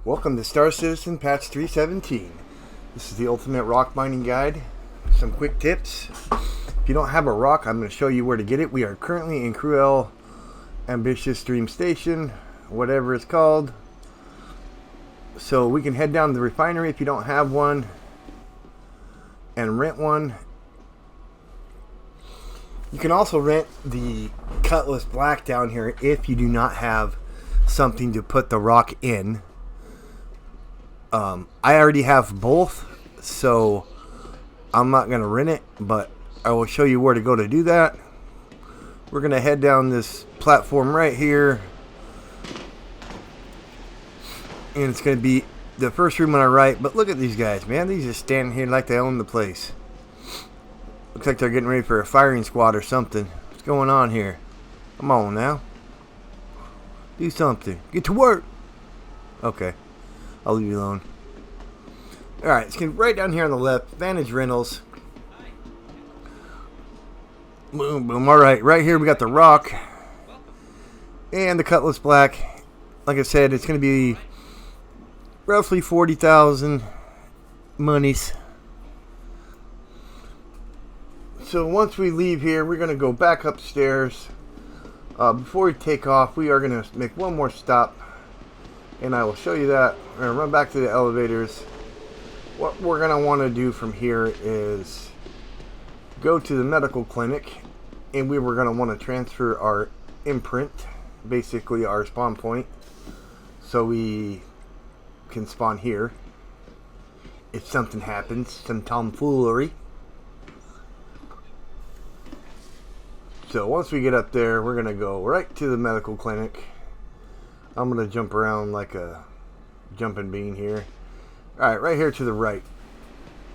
Welcome to Star Citizen Patch 317. This is the ultimate rock mining guide. Some quick tips. If you don't have a rock, I'm going to show you where to get it. We are currently in Cruel Ambitious Dream Station, whatever it's called. So we can head down to the refinery if you don't have one and rent one. You can also rent the Cutlass Black down here if you do not have something to put the rock in. I already have both, so I'm not going to rent it, but I will show you where to go to do that. We're going to head down this platform right here, and it's going to be the first room on our right. But look at these guys, man. These just standing here like they own the place. Looks like they're getting ready for a firing squad or something. What's going on here? Come on now. Do something. Get to work. Okay. I'll leave you alone. Alright, it's right down here on the left. Vantage Rentals. Boom, boom. Alright, right here we got the Roc. And the Cutlass Black. Like I said, it's going to be roughly 40,000 monies. So once we leave here, we're going to go back upstairs. Before we take off, we are going to make one more stop. And I will show you that. We're going to run back to the elevators. What we're going to want to do from here is go to the medical clinic. And we were going to want to transfer our imprint, basically our spawn point, so we can spawn here if something happens, some tomfoolery. So once we get up there, we're going to go right to the medical clinic. I'm going to jump around like a jumping bean here. Alright, right here to the right.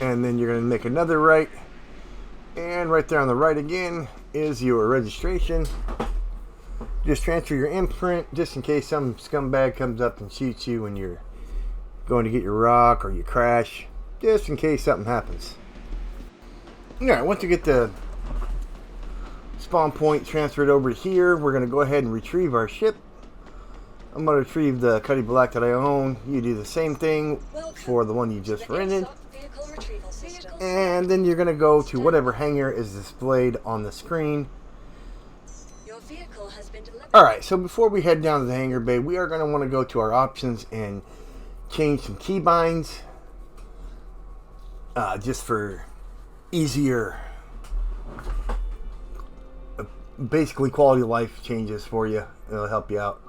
And then you're going to make another right. And right there on the right again is your registration. Just transfer your imprint just in case some scumbag comes up and shoots you when you're going to get your rock or you crash. Just in case something happens. Alright, once you get the spawn point transferred over here, we're going to go ahead and retrieve our ship. I'm going to retrieve the Cutlass Black that I own. You do the same thing for the one you just rented. And then you're going to go to whatever hangar is displayed on the screen. Alright, so before we head down to the hangar bay, we are going to want to go to our options and change some keybinds. Just for easier, basically quality of life changes for you. It'll help you out.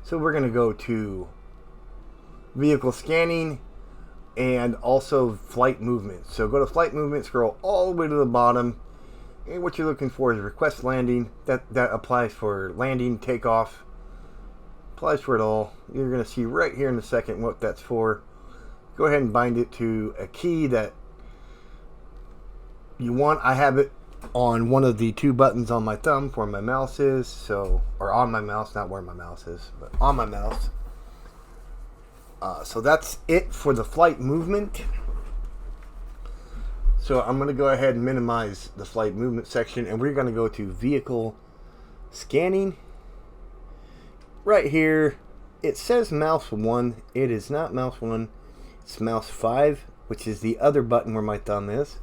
So we're going to go to vehicle scanning and also flight movement. So go to flight movement, scroll all the way to the bottom, and what you're looking for is request landing. That applies for landing, takeoff, applies for it all. You're going to see right here in a second what that's for. Go ahead and bind it to a key that you want. I have it on one of the two buttons on my thumb where my mouse is, so, or on my mouse, not where my mouse is, but on my mouse. So that's it for the flight movement. So I'm going to go ahead and minimize the flight movement section, and we're going to go to vehicle scanning. Right here, it says mouse 1. It is not mouse 1. It's mouse 5, which is the other button where my thumb is.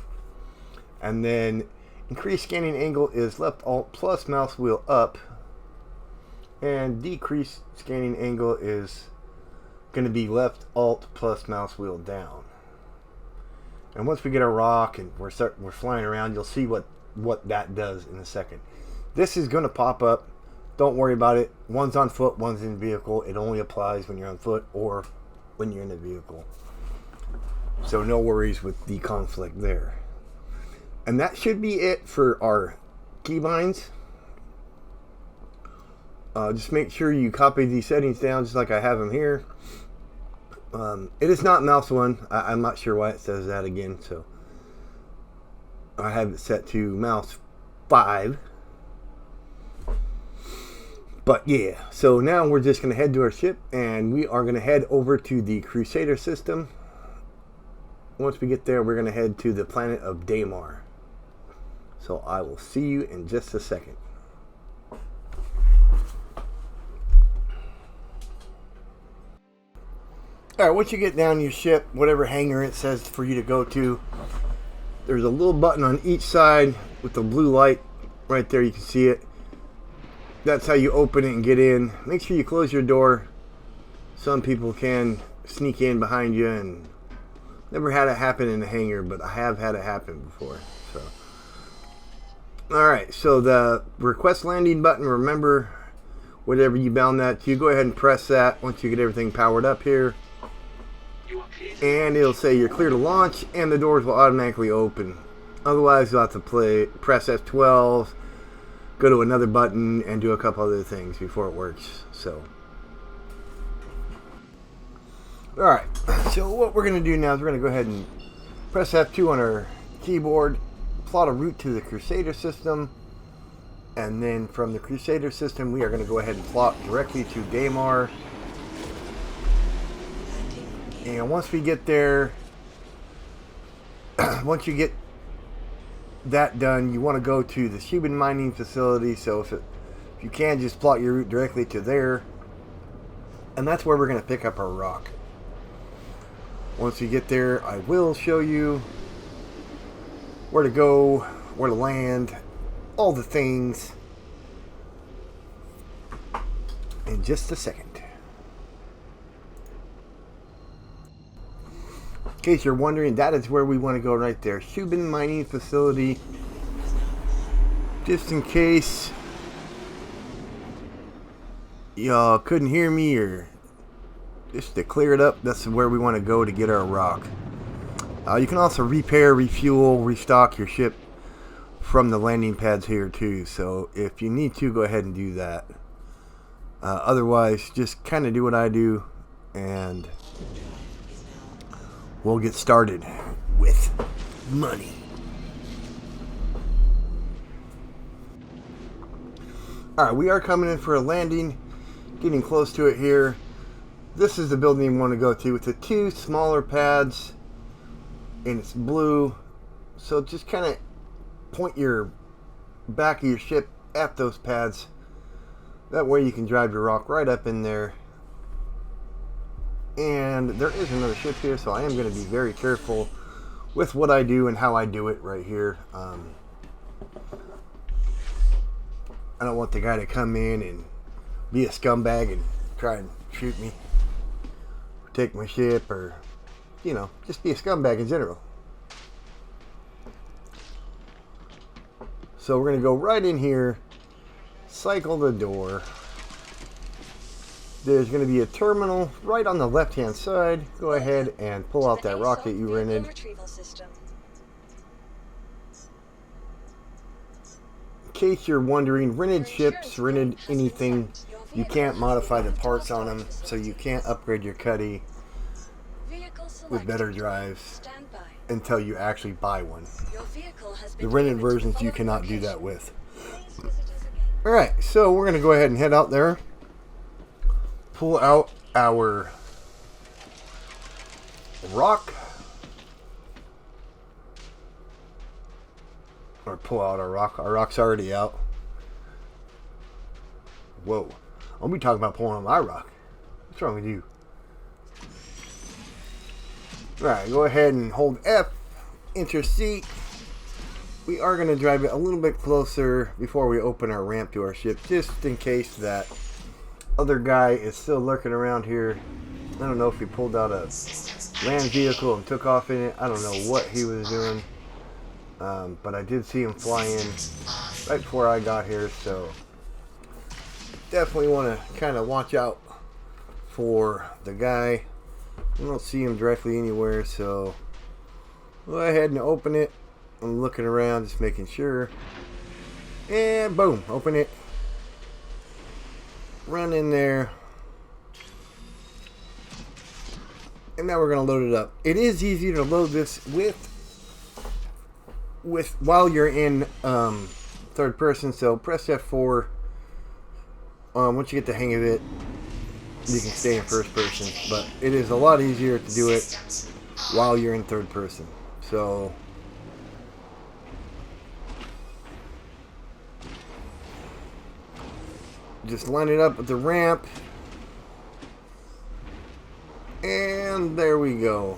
And then increase scanning angle is left alt plus mouse wheel up. And decrease scanning angle is going to be left alt plus mouse wheel down. And once we get our rock and we're flying around, you'll see what that does in a second. This is going to pop up. Don't worry about it. One's on foot, one's in vehicle. It only applies when you're on foot or when you're in a vehicle. So no worries with the conflict there. And that should be it for our keybinds. Just make sure you copy these settings down just like I have them here. It is not mouse 1. I'm not sure why it says that again. So I have it set to mouse 5. But yeah, so now we're just going to head to our ship and we are going to head over to the Crusader system. Once we get there, we're going to head to the planet of Daymar. So I will see you in just a second. Alright, once you get down your ship, whatever hangar it says for you to go to, there's a little button on each side with the blue light right there. You can see it. That's how you open it and get in. Make sure you close your door. Some people can sneak in behind you, and never had it happen in the hangar, but I have had it happen before. So, alright, so the request landing button, remember, whatever you bound that to, go ahead and press that once you get everything powered up here. And it'll say you're clear to launch, and the doors will automatically open. Otherwise, you'll have to press F12, go to another button, and do a couple other things before it works. So, alright, so what we're going to do now is we're going to go ahead and press F2 on our keyboard, plot a route to the Crusader system, and then from the Crusader system we are going to go ahead and plot directly to Daymar. And once we get there, once you get that done, you want to go to the Cuban mining facility. So if you can, just plot your route directly to there, and that's where we're going to pick up our rock. Once you get there, I will show you where to go, where to land, all the things in just a second. In case you're wondering, that is where we want to go right there. Cuban mining facility. Just in case y'all couldn't hear me, or just to clear it up, that's where we want to go to get our rock. You can also repair, refuel, restock your ship from the landing pads here too. So if you need to, go ahead and do that. Otherwise, just kind of do what I do, and we'll get started with money. Alright, we are coming in for a landing, getting close to it here. This is the building you want to go to with the two smaller pads, and it's blue. So just kind of point your back of your ship at those pads. That way you can drive your rock right up in there. And there is another ship here, so I am going to be very careful with what I do and how I do it right here. I don't want the guy to come in and be a scumbag and try and shoot me, take my ship, or, you know, just be a scumbag in general. So we're going to go right in here, cycle the door. There's going to be a terminal right on the left hand side. Go ahead and pull out that rock that you rented. In case you're wondering, rented ships, rented anything, you can't modify the parts on them, so you can't upgrade your cuddy with better drives until you actually buy one. The rented versions you cannot do that with. Alright, so we're going to go ahead and head out there. Pull out our rock, or pull out our rock. Our rock's already out. Whoa, I'll be talking about pulling out my rock. What's wrong with you? Alright, go ahead and hold F, enter seat. We are going to drive it a little bit closer before we open our ramp to our ship, just in case that other guy is still lurking around here. I don't know if he pulled out a land vehicle and took off in it. I don't know what he was doing, but I did see him fly in right before I got here, so definitely want to kind of watch out for the guy. I don't see him directly anywhere, so go ahead and open it. I'm looking around, just making sure, and boom, open it. Run in there, and now we're going to load it up. It is easy to load this with while you're in third person, so press F4. Once you get the hang of it, you can stay in first person, but it is a lot easier to do it while you're in third person. So just line it up with the ramp. And there we go.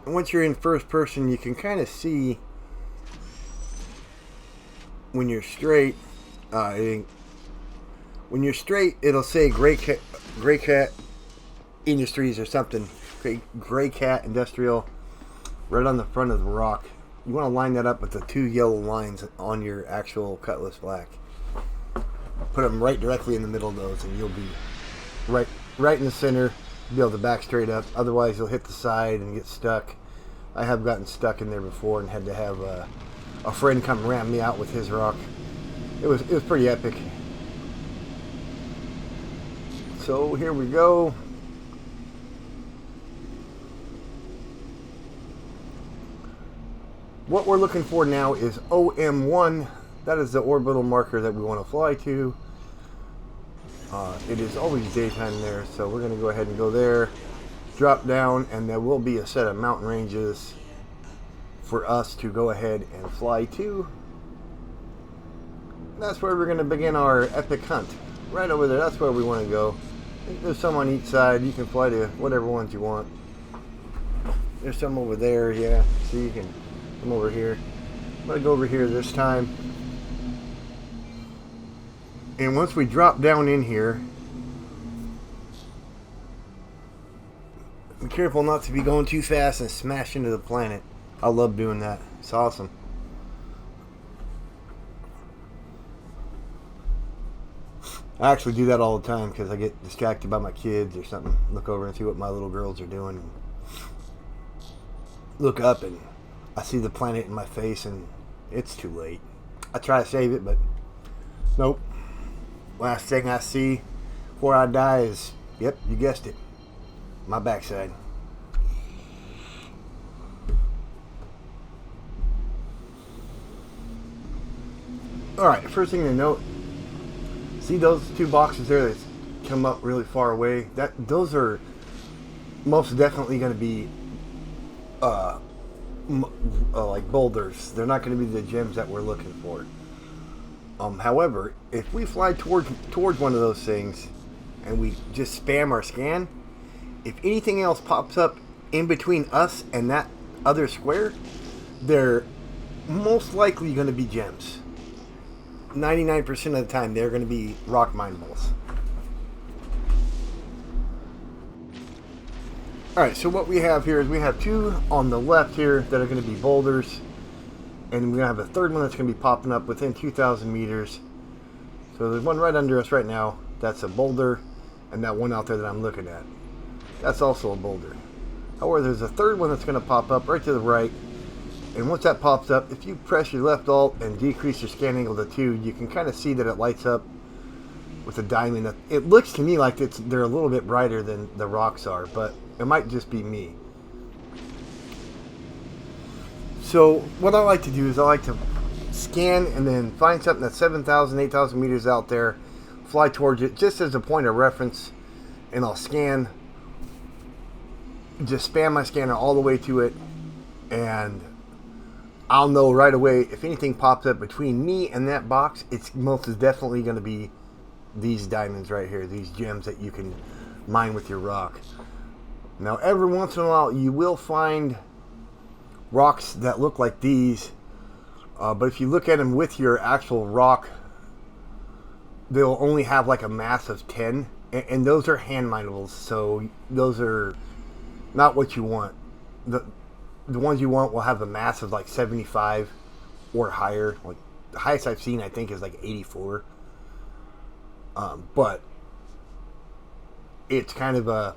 And once you're in first person, you can kind of see when you're straight. When you're straight, it'll say Greycat Industries or something. Greycat Industrial right on the front of the rock. You want to line that up with the 2 yellow lines on your actual Cutlass Black. Put them right directly in the middle of those, and you'll be right in the center. You'll be able to back straight up. Otherwise, you'll hit the side and get stuck. I have gotten stuck in there before and had to have a friend come ram me out with his rock. It was pretty epic. So here we go. What we're looking for now is OM1. That is the orbital marker that we want to fly to. It is always daytime there, so we're going to go ahead and go there, drop down, and there will be a set of mountain ranges for us to go ahead and fly to. That's where we're going to begin our epic hunt. Right over there, that's where we want to go. There's some on each side. You can fly to whatever ones you want. There's some over there, yeah. So you can come over here. I'm going to go over here this time. And once we drop down in here, be careful not to be going too fast and smash into the planet. I love doing that. It's awesome. I actually do that all the time because I get distracted by my kids or something. Look over and see what my little girls are doing. Look up and I see the planet in my face and it's too late. I try to save it, but nope. Last thing I see before I die is, yep, you guessed it, my backside. Alright, first thing to note, see those 2 boxes there that come up really far away? Those are most definitely going to be like boulders. They're not going to be the gems that we're looking for. However, if we fly towards one of those things and we just spam our scan, if anything else pops up in between us and that other square, they're most likely going to be gems. 99% of the time, they're going to be rock minables. Alright, so what we have here is we have 2 on the left here that are going to be boulders. And we're going to have a third one that's going to be popping up within 2,000 meters. So there's one right under us right now. That's a boulder. And that one out there that I'm looking at, that's also a boulder. However, there's a third one that's going to pop up right to the right. And once that pops up, if you press your left alt and decrease your scan angle to 2, you can kind of see that it lights up with a diamond. It looks to me like they're a little bit brighter than the rocks are, but it might just be me. So what I like to do is I like to scan and then find something that's 7,000, 8,000 meters out there, fly towards it just as a point of reference, and I'll scan, just spam my scanner all the way to it, and I'll know right away if anything pops up between me and that box, it's most definitely going to be these diamonds right here, these gems that you can mine with your rock. Now every once in a while you will find rocks that look like these, but if you look at them with your actual rock, they'll only have like a mass of 10, and those are hand minables, so those are not what you want. The ones you want will have a mass of like 75 or higher. Like the highest I've seen I think is like 84, but it's kind of a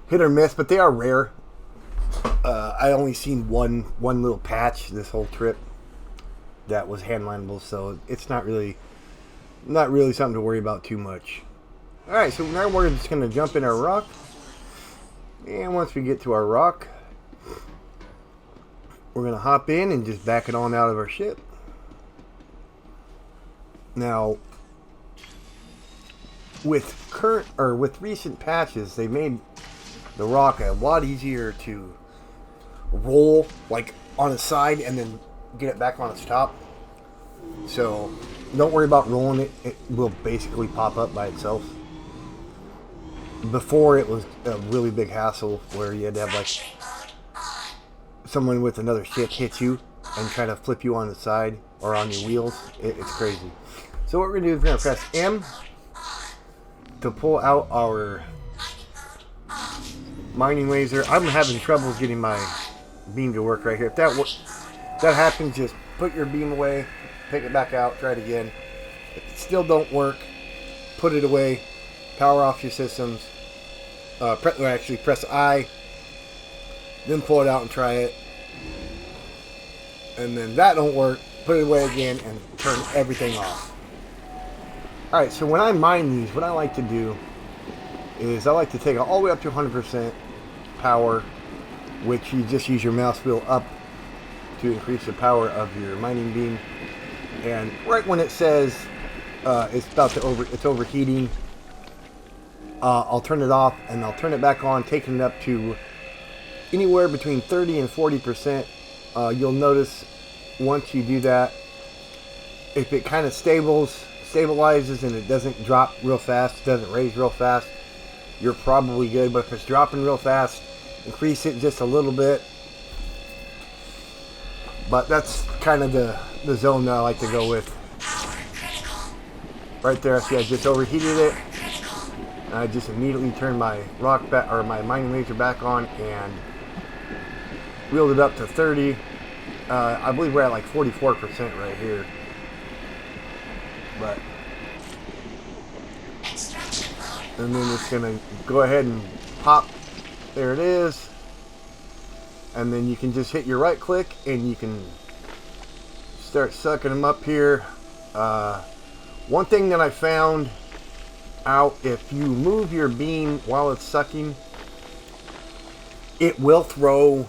hit or miss, but they are rare. I only seen one little patch this whole trip that was hand mineable, so it's not really something to worry about too much. Alright, so now we're just going to jump in our rock, and once we get to our rock, we're going to hop in and just back it on out of our ship. Now, with recent patches, they made the rock a lot easier to roll, like on its side and then get it back on its top. So don't worry about rolling it. It will basically pop up by itself. Before it was a really big hassle where you had to have like someone with another ship hit you and try to flip you on the side or on your wheels. It's crazy. So what we're going to do is we're going to press M to pull out our mining laser. I'm having trouble getting my beam to work right here. If that happens, just put your beam away, take it back out, try it again. If it still don't work, put it away, power off your systems. Press I, then pull it out and try it. And then that don't work, put it away again and turn everything off. Alright, so when I mine these, what I like to do is I like to take it all the way up to 100% power, which you just use your mouse wheel up to increase the power of your mining beam. And right when it says it's overheating, I'll turn it off and I'll turn it back on, taking it up to anywhere between 30 and 40%. You'll notice once you do that, if it kind of stabilizes and it doesn't drop real fast, doesn't raise real fast, you're probably good. But if it's dropping real fast, increase it just a little bit. But that's kind of the zone that I like to go with. Right there, see I just overheated it. And I just immediately turned my rock back, or my mining laser back on, and wheeled it up to 30. I believe we're at like 44% right here. But and then it's gonna go ahead and pop. There it is. And then you can just hit your right click and you can start sucking them up here. One thing that I found out, if you move your beam while it's sucking, it will throw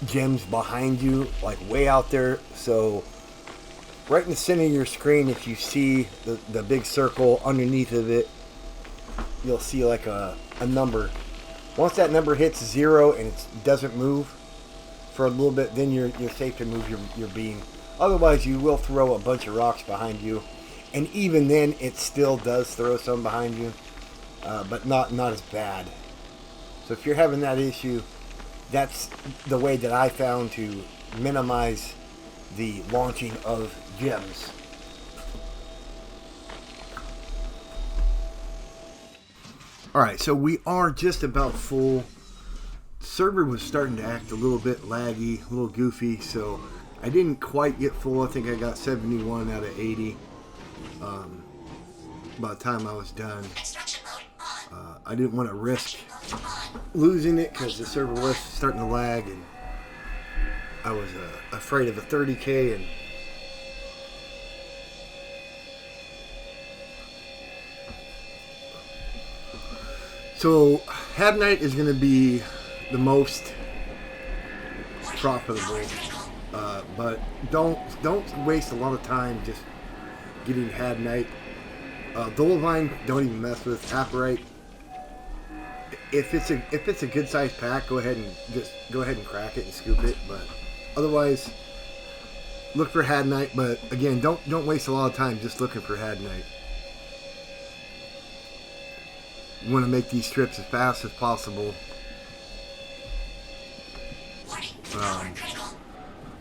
gems behind you, like way out there. So right in the center of your screen, if you see the big circle underneath of it, you'll see like a number. Once that number hits 0 and it doesn't move for a little bit, then you're safe to move your beam. Otherwise, you will throw a bunch of rocks behind you, and even then, it still does throw some behind you, but not as bad. So if you're having that issue, that's the way that I found to minimize the launching of gems. Alright, so we are just about full. The server was starting to act a little bit laggy, a little goofy, so I didn't quite get full. I think I got 71 out of 80 by the time I was done. I didn't want to risk losing it because the server was starting to lag, and I was afraid of a 30K. And so Had Night is going to be the most profitable, but don't waste a lot of time just getting Had Night. Dolomine, don't even mess with. Apparite, if it's a good sized pack, go ahead and crack it and scoop it. But otherwise, look for Had Night. But again, don't waste a lot of time just looking for Had Night. You want to make these trips as fast as possible.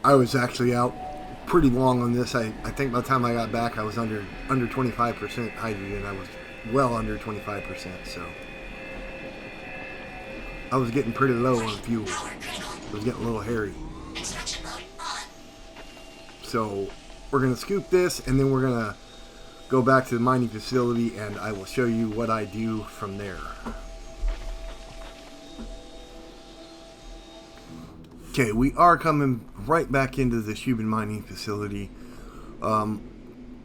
I was actually out pretty long on this. I think by the time I got back, I was under 25% hydrogen. I was well under 25%, so I was getting pretty low on fuel. It was getting a little hairy. So we're going to scoop this, and then we're going to go back to the mining facility, and I will show you what I do from there. Okay, we are coming right back into the Cuban mining facility. On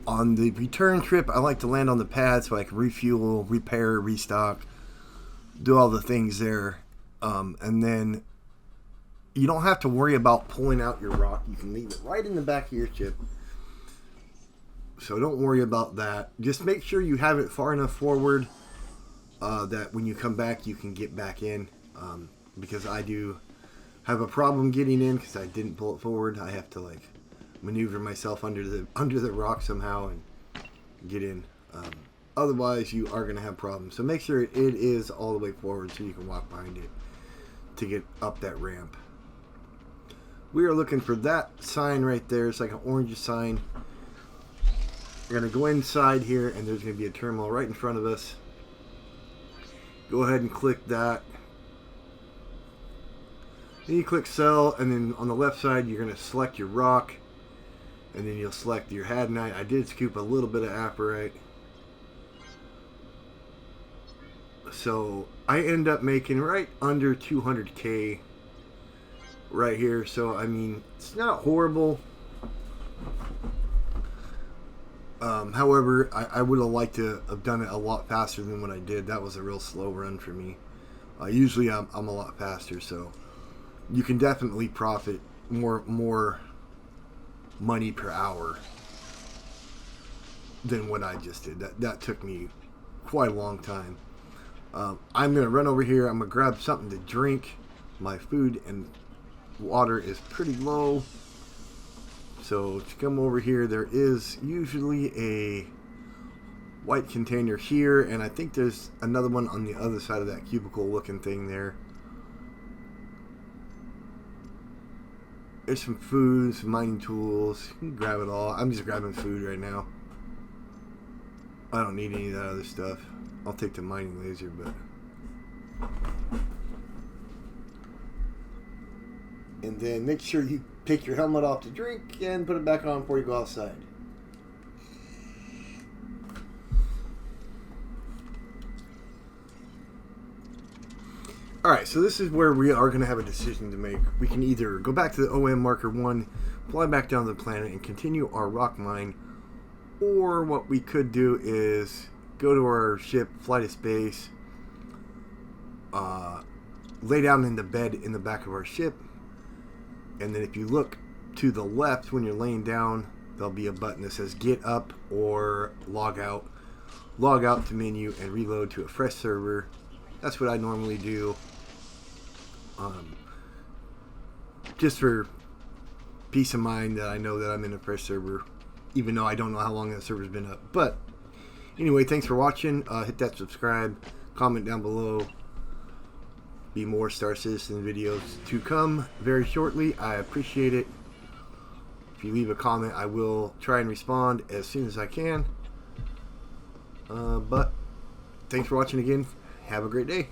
the return trip, I like to land on the pad so I can refuel, repair, restock, do all the things there. And then you don't have to worry about pulling out your rock. You can leave it right in the back of your ship. So don't worry about that. Just make sure you have it far enough forward that when you come back, you can get back in. Because I do have a problem getting in because I didn't pull it forward. I have to like maneuver myself under the rock somehow and get in. Otherwise, you are going to have problems. So make sure it is all the way forward so you can walk behind it to get up that ramp. We are looking for that sign right there. It's like an orange sign. We're going to go inside here, and there's going to be a terminal right in front of us. Go ahead and click that. Then you click sell, and then on the left side, you're going to select your rock, and then you'll select your hadnite. I did scoop a little bit of apparite. So I end up making right under 200K right here. So I mean, it's not horrible. However, I would have liked to have done it a lot faster than what I did. That was a real slow run for me. Usually I'm a lot faster, so you can definitely profit more money per hour than what I just did. That took me quite a long time. I'm going to run over here. I'm going to grab something to drink. My food and water is pretty low. So to come over here, there is usually a white container here. And I think there's another one on the other side of that cubicle looking thing there. There's some food, some mining tools. You can grab it all. I'm just grabbing food right now. I don't need any of that other stuff. I'll take the mining laser, but... And then make sure you take your helmet off to drink and put it back on before you go outside. Alright, so this is where we are going to have a decision to make. We can either go back to the OM Marker 1, fly back down to the planet, and continue our rock mine, or what we could do is go to our ship, fly to space, lay down in the bed in the back of our ship, and then if you look to the left when you're laying down, there'll be a button that says get up or log out. Log out to menu and reload to a fresh server. That's what I normally do. Just for peace of mind that I know that I'm in a fresh server, even though I don't know how long that server's been up. But anyway, thanks for watching. Hit that subscribe, comment down below. Be more Star Citizen videos to come very shortly. I appreciate it. If you leave a comment, I will try and respond as soon as I can. But thanks for watching again. Have a great day.